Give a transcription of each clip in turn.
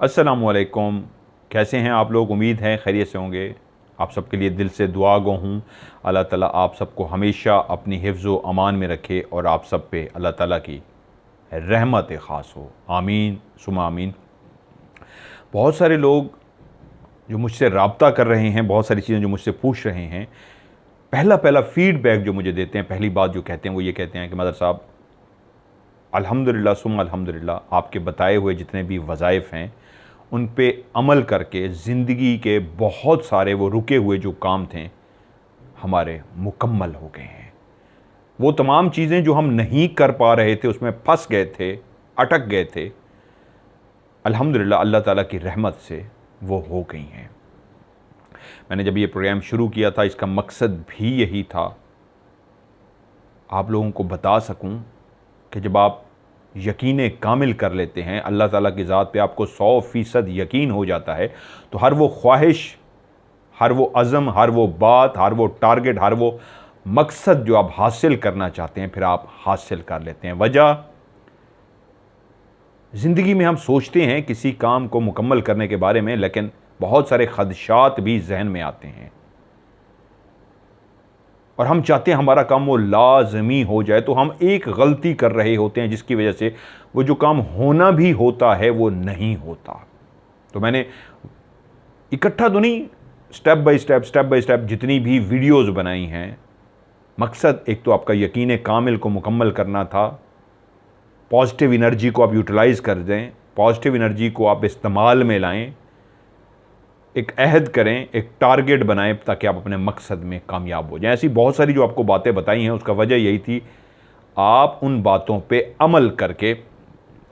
अस्सलामुअलैकुम। कैसे हैं आप लोग? उम्मीद है खैरियत से होंगे। आप सबके लिए दिल से दुआ गो हूँ। अल्लाह ताला आप सबको हमेशा अपनी हिफ्ज़ व अमान में रखे और आप सब पे अल्लाह ताला की रहमत ख़ास हो। आमीन सुमा आमीन। बहुत सारे लोग जो मुझसे रब्ता कर रहे हैं, बहुत सारी चीज़ें जो मुझसे पूछ रहे हैं, पहला पहला फ़ीडबैक जो मुझे देते हैं, पहली बात जो कहते हैं वो ये कहते हैं कि मदर साहब अल्हम्दुलिल्लाह सुम्मा अल्हम्दुलिल्लाह, आपके बताए हुए जितने भी वज़ाइफ़ हैं उन पे अमल करके ज़िंदगी के बहुत सारे वो रुके हुए जो काम थे हमारे मुकम्मल हो गए हैं। वो तमाम चीज़ें जो हम नहीं कर पा रहे थे, उसमें फंस गए थे, अटक गए थे, अल्हम्दुलिल्लाह अल्लाह ताला की रहमत से वो हो गई हैं। मैंने जब ये प्रोग्राम शुरू किया था, इसका मकसद भी यही था, आप लोगों को बता सकूं कि जब आप यकीन कामिल कर लेते हैं, अल्लाह ताला की ज़ात पे आपको 100% यकीन हो जाता है, तो हर वो ख्वाहिश, हर वो अज़म, हर वो बात, हर वो टारगेट, हर वो मकसद जो आप हासिल करना चाहते हैं, फिर आप हासिल कर लेते हैं। वजह, ज़िंदगी में हम सोचते हैं किसी काम को मुकम्मल करने के बारे में, लेकिन बहुत सारे खदशात भी जहन में आते हैं और हम चाहते हैं हमारा काम वो लाजमी हो जाए, तो हम एक गलती कर रहे होते हैं जिसकी वजह से वो जो काम होना भी होता है वो नहीं होता। तो मैंने इकट्ठा तो नहीं, स्टेप बाय स्टेप जितनी भी वीडियोस बनाई हैं, मकसद एक तो आपका यकीन कामिल को मुकम्मल करना था। पॉजिटिव एनर्जी को आप यूटिलाइज़ कर दें, पॉजिटिव एनर्जी को आप इस्तेमाल में लाएं, एक अहद करें, एक टारगेट बनाएं ताकि आप अपने मकसद में कामयाब हो जाएं। ऐसी बहुत सारी जो आपको बातें बताई हैं, उसका वजह यही थी आप उन बातों पे अमल करके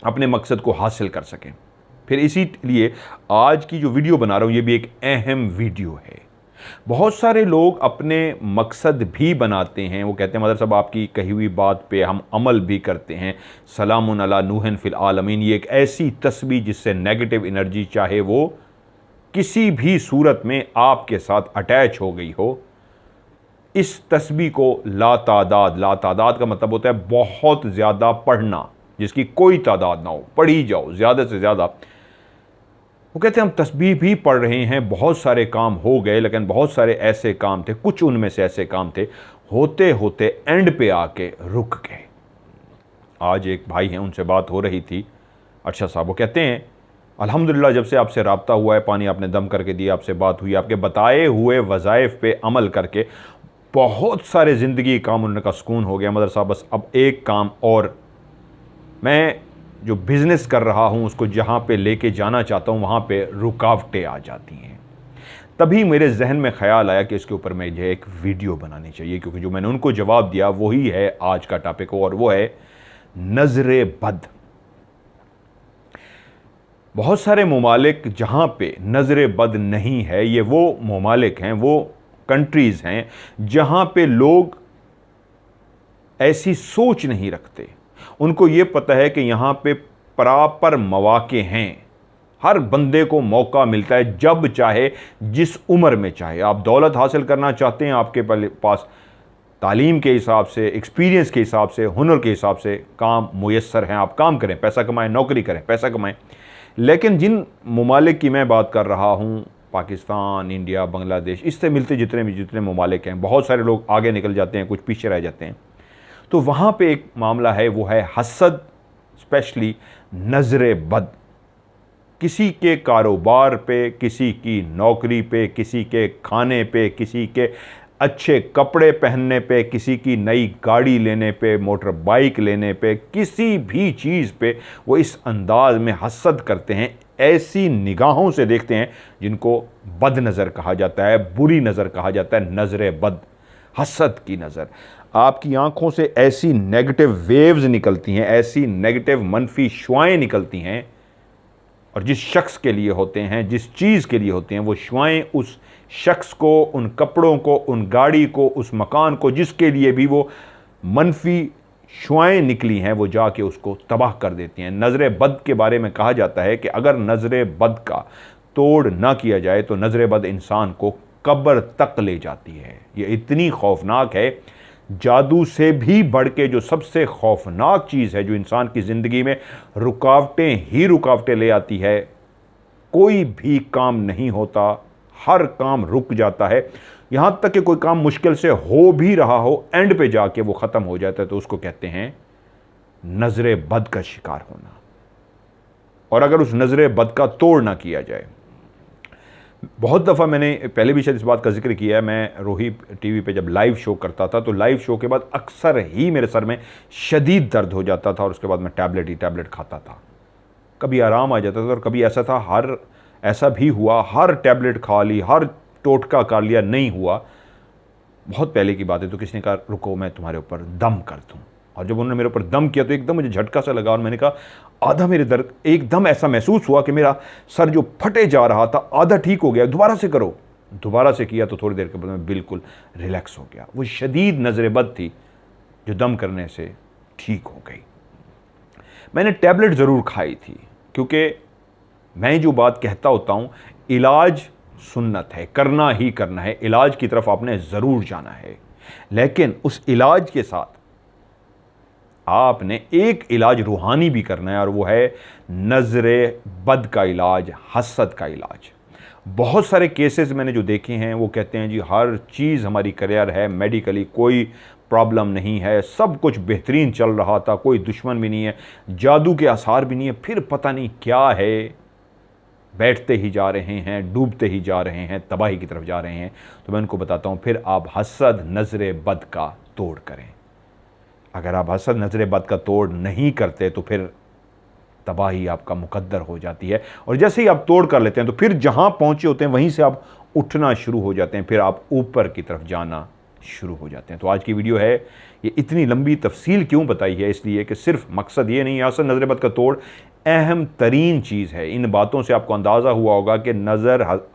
अपने मकसद को हासिल कर सकें। फिर इसीलिए आज की जो वीडियो बना रहा हूँ, ये भी एक अहम वीडियो है। बहुत सारे लोग अपने मकसद भी बनाते हैं, वो कहते हैं मदर साहब आपकी कही हुई बात पे हम अमल भी करते हैं। सलामुन अला नूहन फिल आलमीन, ये एक ऐसी तस्बीह जिससे नेगेटिव एनर्जी चाहे वो किसी भी सूरत में आपके साथ अटैच हो गई हो, इस तस्बीह को ला तादाद का मतलब होता है बहुत ज़्यादा पढ़ना, जिसकी कोई तादाद ना हो, पढ़ी जाओ ज़्यादा से ज़्यादा। वो कहते हैं हम तस्बीह भी पढ़ रहे हैं, बहुत सारे काम हो गए, लेकिन बहुत सारे ऐसे काम थे, कुछ उनमें से ऐसे काम थे होते होते एंड पे आके रुक गए। आज एक भाई हैं, उनसे बात हो रही थी, अच्छा साहब, वो कहते हैं अल्हम्दुलिल्लाह जब से आपसे रब्ता हुआ है, पानी आपने दम करके दिया, आपसे बात हुई, आपके बताए हुए वज़ाइफ पे अमल करके बहुत सारे ज़िंदगी काम उन्होंने का सुकून हो गया। मदर साहब बस अब एक काम और, मैं जो बिज़नेस कर रहा हूँ उसको जहाँ पे लेके जाना चाहता हूँ वहाँ पे रुकावटें आ जाती हैं। तभी मेरे जहन में ख्याल आया कि इसके ऊपर मुझे एक वीडियो बनानी चाहिए, क्योंकि जो मैंने उनको जवाब दिया वही है आज का टॉपिक, और वो है नज़रे बद। बहुत सारे ममालिक जहाँ पे नज़र बद नहीं है, ये वो ममालिक हैं, वो कंट्रीज़ हैं जहाँ पे लोग ऐसी सोच नहीं रखते। उनको ये पता है कि यहाँ पे प्रॉपर मौके हैं, हर बंदे को मौका मिलता है जब चाहे, जिस उम्र में चाहे। आप दौलत हासिल करना चाहते हैं, आपके पास तालीम के हिसाब से, एक्सपीरियंस के हिसाब से, हुनर के हिसाब से काम मुयस्सर हैं, आप काम करें, पैसा कमाएं, नौकरी करें, पैसा कमाएं। लेकिन जिन ममालिक की मैं बात कर रहा हूँ, पाकिस्तान, इंडिया, बांग्लादेश, इससे मिलते जितने ममालिक हैं, बहुत सारे लोग आगे निकल जाते हैं, कुछ पीछे रह जाते हैं। तो वहाँ पे एक मामला है, वो है हसद, स्पेशली नज़र बद। किसी के कारोबार पे, किसी की नौकरी पे, किसी के खाने पे, किसी के अच्छे कपड़े पहनने पे, किसी की नई गाड़ी लेने पे, मोटर बाइक लेने पे, किसी भी चीज़ पे वो इस अंदाज में हसद करते हैं, ऐसी निगाहों से देखते हैं जिनको बद नज़र कहा जाता है, बुरी नज़र कहा जाता है, नज़र बद, हसद की नज़र। आपकी आंखों से ऐसी नेगेटिव वेव्स निकलती हैं, ऐसी नेगेटिव मनफी शुआएँ निकलती हैं, और जिस शख्स के लिए होते हैं, जिस चीज़ के लिए होते हैं, वो शुआएँ उस शख्स को, उन कपड़ों को, उन गाड़ी को, उस मकान को, जिसके लिए भी वो मनफी शुआएँ निकली हैं, वो जाके उसको तबाह कर देती हैं। नज़र बद के बारे में कहा जाता है कि अगर नज़र बद का तोड़ ना किया जाए तो नज़र बद इंसान को कब्र तक ले जाती है। ये इतनी खौफनाक है, जादू से भी बढ़ के जो सबसे खौफनाक चीज़ है, जो इंसान की ज़िंदगी में रुकावटें ही रुकावटें ले आती है, कोई भी काम नहीं होता, हर काम रुक जाता है। यहां तक कि कोई काम मुश्किल से हो भी रहा हो, एंड पे जाके वो खत्म हो जाता है, तो उसको कहते हैं नजरे बद का शिकार होना। और अगर उस नजरे बद का तोड़ ना किया जाए, बहुत दफ़ा मैंने पहले भी शायद इस बात का जिक्र किया है, मैं रोही टीवी पे जब लाइव शो करता था तो लाइव शो के बाद अक्सर ही मेरे सर में शदीद दर्द हो जाता था और उसके बाद मैं टैबलेट ही टैबलेट खाता था। कभी आराम आ जाता था और कभी ऐसा भी हुआ हर टैबलेट खा ली, हर टोटका कर लिया, नहीं हुआ। बहुत पहले की बात है, तो किसी ने कहा रुको मैं तुम्हारे ऊपर दम कर दूँ, और जब उन्होंने मेरे ऊपर दम किया तो एकदम मुझे झटका सा लगा और मैंने कहा आधा मेरे दर्द, एकदम ऐसा महसूस हुआ कि मेरा सर जो फटे जा रहा था आधा ठीक हो गया, दोबारा से करो। दोबारा से किया तो थोड़ी देर के बाद मैं बिल्कुल रिलैक्स हो गया। वो शदीद नजरेबद थी जो दम करने से ठीक हो गई। मैंने टैबलेट ज़रूर खाई थी, क्योंकि मैं जो बात कहता होता हूँ, इलाज सुन्नत है, करना ही करना है, इलाज की तरफ आपने ज़रूर जाना है, लेकिन उस इलाज के साथ आपने एक इलाज रूहानी भी करना है, और वो है नज़रे बद का इलाज, हसद का इलाज। बहुत सारे केसेस मैंने जो देखे हैं वो कहते हैं जी हर चीज़ हमारी क्लियर है, मेडिकली कोई प्रॉब्लम नहीं है, सब कुछ बेहतरीन चल रहा था, कोई दुश्मन भी नहीं है, जादू के आसार भी नहीं है, फिर पता नहीं क्या है, बैठते ही जा रहे हैं, डूबते ही जा रहे हैं, तबाही की तरफ जा रहे हैं। तो मैं उनको बताता हूँ फिर आप हसद नज़रे बद का तोड़ करें। अगर आप हसद नज़रे बद का तोड़ नहीं करते तो फिर तबाही आपका मुकद्दर हो जाती है, और जैसे ही आप तोड़ कर लेते हैं तो फिर जहाँ पहुँचे होते हैं वहीं से आप उठना शुरू हो जाते हैं, फिर आप ऊपर की तरफ जाना शुरू हो जाते हैं। तो आज की वीडियो है, ये इतनी लंबी तफसील क्यों बताई है, इसलिए कि सिर्फ मकसद ये नहीं है, हसद नज़रे बद का तोड़ अहम तरीन चीज़ है। इन बातों से आपको अंदाज़ा हुआ होगा कि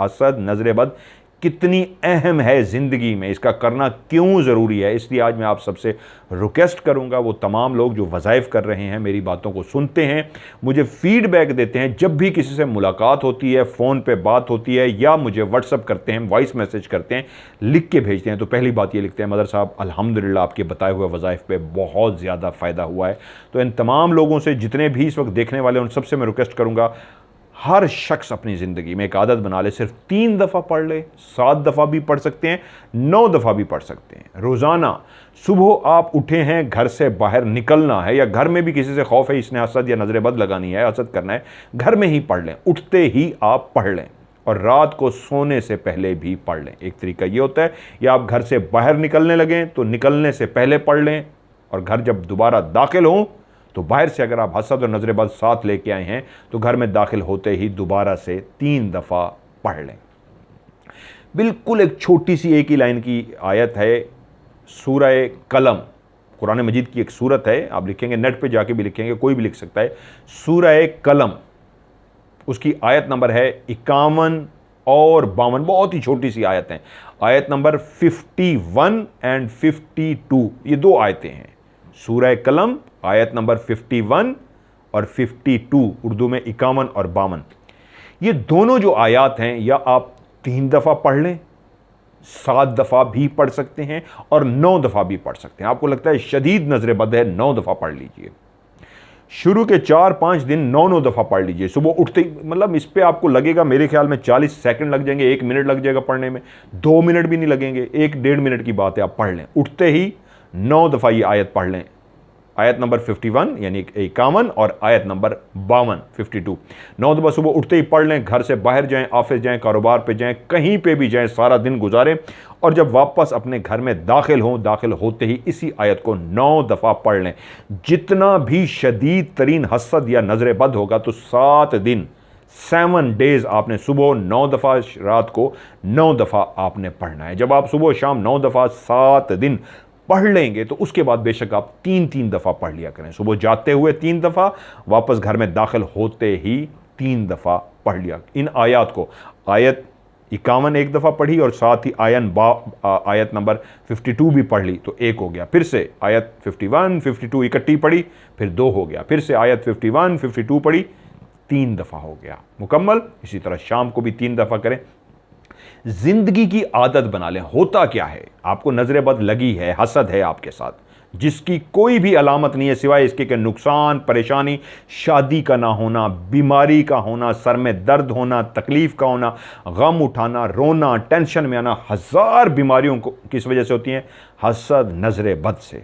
हसद नज़रे बद कितनी अहम है ज़िंदगी में, इसका करना क्यों ज़रूरी है। इसलिए आज मैं आप सबसे रिक्वेस्ट करूंगा, वो तमाम लोग जो वज़ाइफ कर रहे हैं, मेरी बातों को सुनते हैं, मुझे फ़ीडबैक देते हैं, जब भी किसी से मुलाकात होती है, फ़ोन पे बात होती है, या मुझे व्हाट्सअप करते हैं, वॉइस मैसेज करते हैं, लिख के भेजते हैं, तो पहली बात ये लिखते हैं मदर साहब अल्हम्दुलिल्लाह आपके बताए हुए वज़ाइफ पे बहुत ज़्यादा फ़ायदा हुआ है। तो इन तमाम लोगों से, जितने भी इस वक्त देखने वाले, उन सबसे मैं रिक्वेस्ट करूँगा, हर शख्स अपनी ज़िंदगी में एक आदत बना ले, सिर्फ 3 दफ़ा पढ़ ले, 7 दफ़ा भी पढ़ सकते हैं, 9 दफ़ा भी पढ़ सकते हैं। रोज़ाना सुबह आप उठे हैं, घर से बाहर निकलना है, या घर में भी किसी से खौफ है इसने हसद या नज़रे बद लगानी है, हसद करना है, घर में ही पढ़ लें, उठते ही आप पढ़ लें, और रात को सोने से पहले भी पढ़ लें। एक तरीका ये होता है, या आप घर से बाहर निकलने लगें तो निकलने से पहले पढ़ लें, और घर जब दोबारा दाखिल हों तो बाहर से अगर आप हसद और नज़रे बद साथ लेके आए हैं तो घर में दाखिल होते ही दोबारा से 3 दफ़ा पढ़ लें। बिल्कुल एक छोटी सी एक ही लाइन की आयत है, सूरह कलम, कुरान मजीद की एक सूरत है, आप लिखेंगे नेट पे जाके भी लिखेंगे, कोई भी लिख सकता है, सूरह कलम, उसकी आयत नंबर है 51 और 52, बहुत ही छोटी सी आयत है। आयत नंबर 51 एंड 52, ये 2 आयतें हैं। सूरह कलम आयत नंबर 51 और 52, उर्दू में 51 और 52। ये दोनों जो आयत हैं, या आप 3 दफ़ा पढ़ लें, 7 दफ़ा भी पढ़ सकते हैं, और 9 दफ़ा भी पढ़ सकते हैं। आपको लगता है शदीद नज़रे बद है, 9 दफ़ा पढ़ लीजिए। शुरू के 4-5 दिन 9 दफ़ा पढ़ लीजिए। सुबह उठते, मतलब इस पर आपको लगेगा मेरे ख्याल में 40 सेकंड लग जाएंगे, 1 मिनट लग जाएगा पढ़ने में, 2 मिनट भी नहीं लगेंगे, 1-1.5 मिनट की बात है, आप पढ़ लें। उठते ही 9 दफ़ा ये आयत पढ़ लें, आयत नंबर 51 यानी 51 और आयत नंबर 52 52, 9 दफ़ा सुबह उठते ही पढ़ लें। घर से बाहर जाएं, ऑफिस जाएं, कारोबार पे जाएं, कहीं पे भी जाएं, सारा दिन गुजारें, और जब वापस अपने घर में दाखिल हों, दाखिल होते ही इसी आयत को 9 दफ़ा पढ़ लें। जितना भी शदीद तरीन हसद या नज़रे बद होगा तो 7 दिन, 7 डेज़ आपने सुबह 9 दफ़ा, रात को 9 दफ़ा आपने पढ़ना है। जब आप सुबह शाम 9 दफ़ा 7 दिन पढ़ लेंगे तो उसके बाद बेशक आप 3-3 दफ़ा पढ़ लिया करें। सुबह जाते हुए 3 दफ़ा, वापस घर में दाखिल होते ही 3 दफ़ा पढ़ लिया। इन आयत को, आयत 51 1 दफ़ा पढ़ी, और साथ ही आयत नंबर 52 भी पढ़ ली तो 1 हो गया। फिर से आयत 51 52 इकट्ठी पढ़ी, फिर 2 हो गया। फिर से आयत 51 52 पढ़ी, 3 दफ़ा हो गया मुकम्मल। इसी तरह शाम को भी 3 दफ़ा करें। ज़िंदगी की आदत बना लें। होता क्या है, आपको नज़रे बद लगी है, हसद है आपके साथ, जिसकी कोई भी अलामत नहीं है सिवाय इसके कि नुकसान, परेशानी, शादी का ना होना, बीमारी का होना, सर में दर्द होना, तकलीफ का होना, गम उठाना, रोना, टेंशन में आना, हजार बीमारियों को किस वजह से होती हैं? हसद, नजर बद से।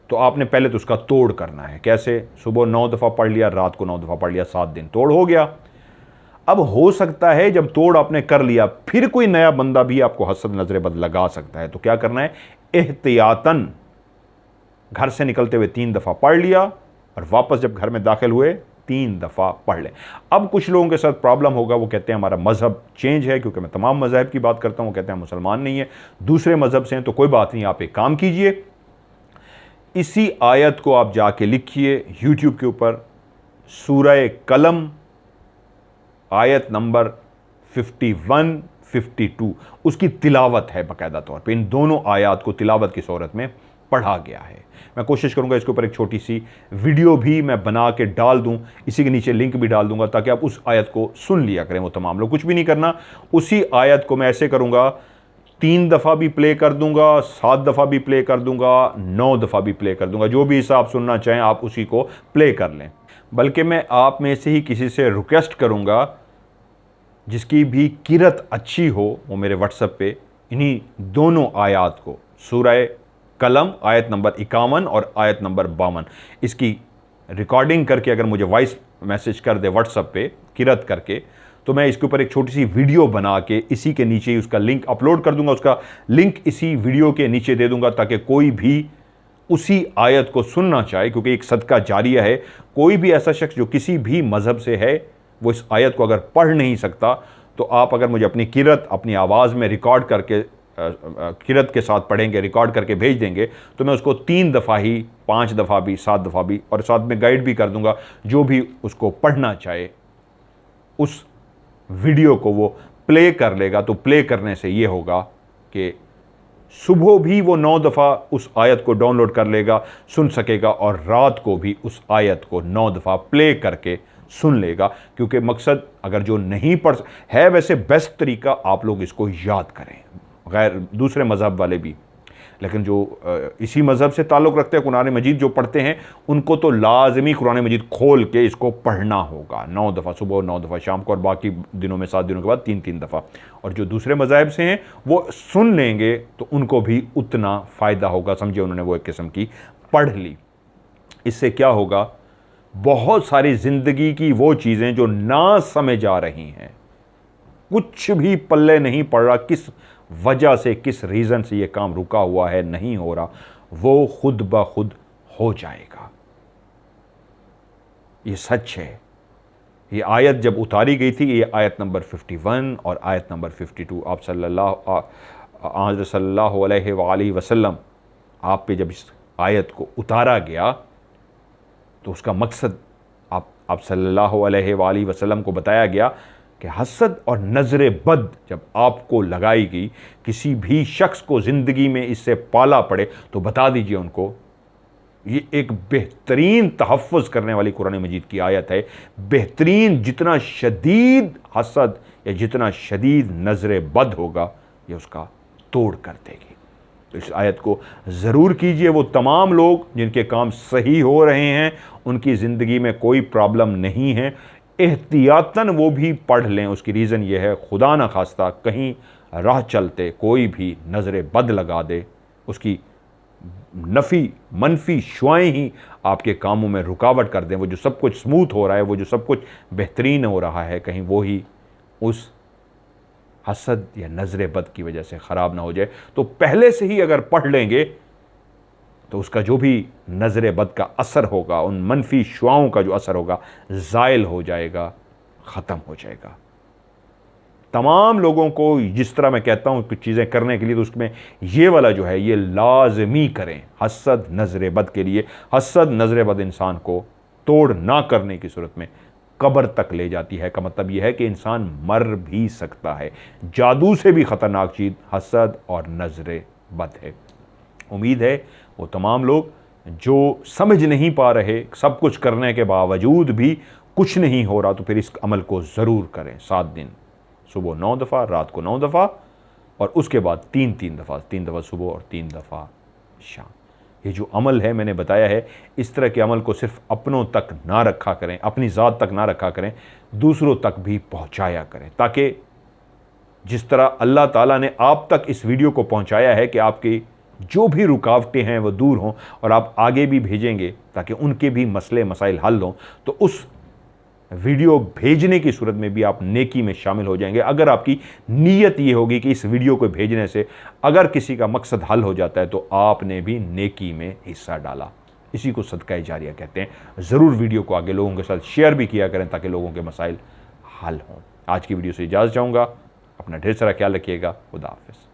तो आपने पहले तो उसका तोड़ करना है। कैसे? सुबह 9 दफ़ा पढ़ लिया, रात को 9 दफ़ा पढ़ लिया, 7 दिन तोड़ हो गया। अब हो सकता है जब तोड़ आपने कर लिया फिर कोई नया बंदा भी आपको हसद, नजर बद लगा सकता है। तो क्या करना है? एहतियातन घर से निकलते हुए 3 दफ़ा पढ़ लिया और वापस जब घर में दाखिल हुए 3 दफ़ा पढ़ लें। अब कुछ लोगों के साथ प्रॉब्लम होगा, वो कहते हैं हमारा मज़हब चेंज है, क्योंकि मैं तमाम मज़हब की बात करता हूँ। वो कहते हैं मुसलमान नहीं है, दूसरे मज़हब से हैं। तो कोई बात नहीं, आप एक काम कीजिए, इसी आयत को आप जाके लिखिए यूट्यूब के ऊपर, सूरह कलम आयत नंबर 51, 52, उसकी तिलावत है बाकायदा तौर पे। इन दोनों आयत को तिलावत की सूरत में पढ़ा गया है। मैं कोशिश करूंगा इसके ऊपर एक छोटी सी वीडियो भी मैं बना के डाल दूं, इसी के नीचे लिंक भी डाल दूंगा, ताकि आप उस आयत को सुन लिया करें। वो तमाम लोग कुछ भी नहीं करना, उसी आयत को मैं ऐसे करूंगा, 3 दफ़ा भी प्ले कर दूंगा, 7 दफ़ा भी प्ले कर दूंगा, 9 दफ़ा भी प्ले कर दूंगा। जो भी हिसाब सुनना चाहें आप उसी को प्ले कर लें। बल्कि मैं आप में से ही किसी से रिक्वेस्ट करूंगा जिसकी भी किरत अच्छी हो, वो मेरे व्हाट्सएप पे इन्हीं दोनों आयत को, सूरह कलम आयत नंबर 51 और आयत नंबर 52, इसकी रिकॉर्डिंग करके अगर मुझे वॉइस मैसेज कर दे व्हाट्सएप पे किरत करके, तो मैं इसके ऊपर एक छोटी सी वीडियो बना के इसी के नीचे ही उसका लिंक अपलोड कर दूंगा। उसका लिंक इसी वीडियो के नीचे दे दूंगा, ताकि कोई भी उसी आयत को सुनना चाहे, क्योंकि एक सदका जारिया है। कोई भी ऐसा शख्स जो किसी भी मज़हब से है, वो इस आयत को अगर पढ़ नहीं सकता, तो आप अगर मुझे अपनी किरत अपनी आवाज़ में रिकॉर्ड करके किरत के साथ पढ़ेंगे, रिकॉर्ड करके भेज देंगे, तो मैं उसको 3 दफ़ा ही, 5 दफ़ा भी, 7 दफ़ा भी, और साथ में गाइड भी कर दूंगा। जो भी उसको पढ़ना चाहे उस वीडियो को वो प्ले कर लेगा। तो प्ले करने से ये होगा कि सुबह भी वो 9 दफ़ा उस आयत को डाउनलोड कर लेगा, सुन सकेगा, और रात को भी उस आयत को 9 दफ़ा प्ले करके सुन लेगा। क्योंकि मकसद, अगर जो नहीं पढ़ है, वैसे बेस्ट तरीका आप लोग इसको याद करें, गैर दूसरे मज़हब वाले भी, लेकिन जो इसी मज़हब से ताल्लुक़ रखते हैं, कुरान मजीद जो पढ़ते हैं, उनको तो लाजमी कुरान मजीद खोल के इसको पढ़ना होगा 9 दफ़ा सुबह, 9 दफ़ा शाम को, और बाकी दिनों में 7 दिनों के बाद 3-3 दफ़ा। और जो दूसरे मज़ाहब से हैं वो सुन लेंगे तो उनको भी उतना फ़ायदा होगा। समझे, उन्होंने वो एक किस्म की पढ़ ली। इससे क्या होगा? बहुत सारी ज़िंदगी की वो चीज़ें जो ना समझ आ रही हैं, कुछ भी पल्ले नहीं पड़ रहा, किस वजह से, किस रीज़न से ये काम रुका हुआ है, नहीं हो रहा, वो खुद ब खुद हो जाएगा। ये सच है। ये आयत जब उतारी गई थी, ये आयत नंबर 51 और आयत नंबर 52, आप सल्लल्लाहु अलैहि वसल्लम आप पे जब इस आयत को उतारा गया, तो उसका मकसद आप सल्लल्लाहु अलैहि वसल्लम को बताया गया कि हसद और नज़र बद जब आपको लगाई गई, किसी भी शख्स को ज़िंदगी में इससे पाला पड़े, तो बता दीजिए उनको, ये एक बेहतरीन तहफ़्फ़ुज़ करने वाली कुरान मजीद की आयत है। बेहतरीन, जितना शदीद हसद या जितना शदीद नज़र बद होगा, ये उसका तोड़ कर देगी। तो इस आयत को ज़रूर कीजिए। वो तमाम लोग जिनके काम सही हो रहे हैं, उनकी ज़िंदगी में कोई प्रॉब्लम नहीं है, एहतियातन वो भी पढ़ लें। उसकी रीज़न ये है, खुदा न खास्ता कहीं राह चलते कोई भी नज़र बद लगा दे, उसकी नफ़ी मनफी शुआएँ ही आपके कामों में रुकावट कर दें। वो जो सब कुछ स्मूथ हो रहा है, वो जो सब कुछ बेहतरीन हो रहा है, कहीं वो ही उस हसद या नज़र बद की वजह से ख़राब ना हो जाए। तो पहले से ही अगर पढ़ लेंगे, तो उसका जो भी नज़र बद का असर होगा, उन मनफी शुआओं का जो असर होगा, ज़ाइल हो जाएगा, ख़त्म हो जाएगा। तमाम लोगों को जिस तरह मैं कहता हूँ कुछ चीज़ें करने के लिए, तो उसमें ये वाला जो है, ये लाजमी करें हसद नज़र बद के लिए। हसद नज़र बद इंसान को तोड़ ना करने की सूरत में कब्र तक ले जाती है। का मतलब यह है कि इंसान मर भी सकता है। जादू से भी ख़तरनाक चीज़ हसद और नज़र बद है। उम्मीद है वो तमाम लोग जो समझ नहीं पा रहे, सब कुछ करने के बावजूद भी कुछ नहीं हो रहा, तो फिर इस अमल को ज़रूर करें। 7 दिन, सुबह 9 दफ़ा, रात को 9 दफ़ा, और उसके बाद 3-3 दफ़ा, 3 दफ़ा सुबह और 3 दफ़ा शाम। ये जो अमल है मैंने बताया है, इस तरह के अमल को सिर्फ अपनों तक ना रखा करें, अपनी ज़ात तक ना रखा करें, दूसरों तक भी पहुंचाया करें, ताकि जिस तरह अल्लाह ताला ने आप तक इस वीडियो को पहुंचाया है कि आपकी जो भी रुकावटें हैं वो दूर हों और आप आगे भी भेजेंगे ताकि उनके भी मसले मसाइल हल हों, तो उस वीडियो भेजने की सूरत में भी आप नेकी में शामिल हो जाएंगे। अगर आपकी नीयत ये होगी कि इस वीडियो को भेजने से अगर किसी का मकसद हल हो जाता है तो आपने भी नेकी में हिस्सा डाला। इसी को सदका जारिया कहते हैं। ज़रूर वीडियो को आगे लोगों के साथ शेयर भी किया करें ताकि लोगों के मसाइल हल हों। आज की वीडियो से इजाज़त चाहूँगा। अपना ढेर सारा ख्याल रखिएगा। खुदा हाफिज़।